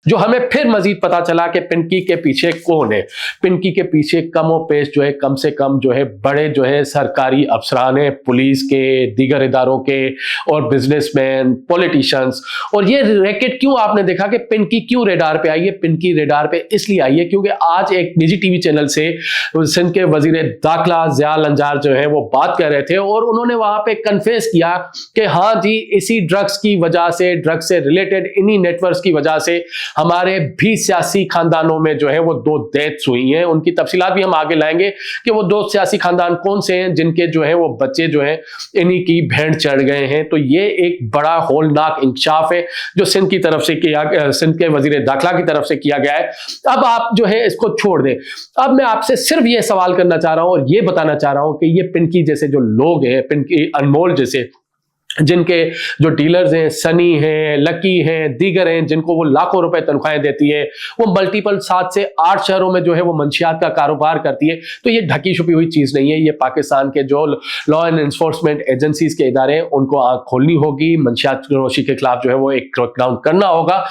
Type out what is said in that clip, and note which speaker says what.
Speaker 1: जो हमें फिर मजीद पता चला कि पिंकी के पीछे कौन है। पिंकी के पीछे कमो पेश जो है कम से कम जो है बड़े जो है सरकारी अफसरान है, पुलिस के, दीगर इदारों के और बिजनेसमैन, पॉलिटिशियंस। और ये रैकेट क्यों आपने देखा कि पिंकी क्यों रेडार पे आई है? पिंकी रेडार पे इसलिए आई है क्योंकि आज एक निजी टीवी चैनल से सिंध के वजीर दाखिला ज़िया लंजार जो है वो बात कर रहे थे और उन्होंने वहां पे कन्फेस किया कि हाँ जी, इसी ड्रग्स की वजह से, ड्रग्स से रिलेटेड इन्हीं नेटवर्क्स की वजह से हमारे भी सियासी खानदानों में जो है वो 2 डेथ्स हुई हैं। उनकी तफसीलात भी हम आगे लाएंगे कि वो 2 सियासी खानदान कौन से हैं जिनके जो है वो बच्चे जो है इन्हीं की भेंट चढ़ गए हैं। तो ये एक बड़ा होलनाक इंकशाफ है जो सिंध की तरफ से किया, सिंध के वजीर दाखिला की तरफ से किया गया है। अब आप जो है इसको छोड़ दें। अब मैं आपसे सिर्फ ये सवाल करना चाह रहा हूं और ये बताना चाह रहा हूं कि ये पिंकी जैसे जो लोग हैं, पिंकी, अनमोल जैसे, जिनके जो डीलर्स हैं, सनी हैं, लकी हैं, दीगर हैं, जिनको वो लाखों रुपए तनख्वाहें देती है, वो मल्टीपल 7 से 8 शहरों में जो है वो मंशियात का कारोबार करती है। तो ये ढकी छुपी हुई चीज नहीं है। ये पाकिस्तान के जो लॉ एंड एनफोर्समेंट एजेंसीज के इदारे हैं उनको आंख खोलनी होगी, मंशियात फरोशी के खिलाफ जो है वो एक क्रैकडाउन करना होगा।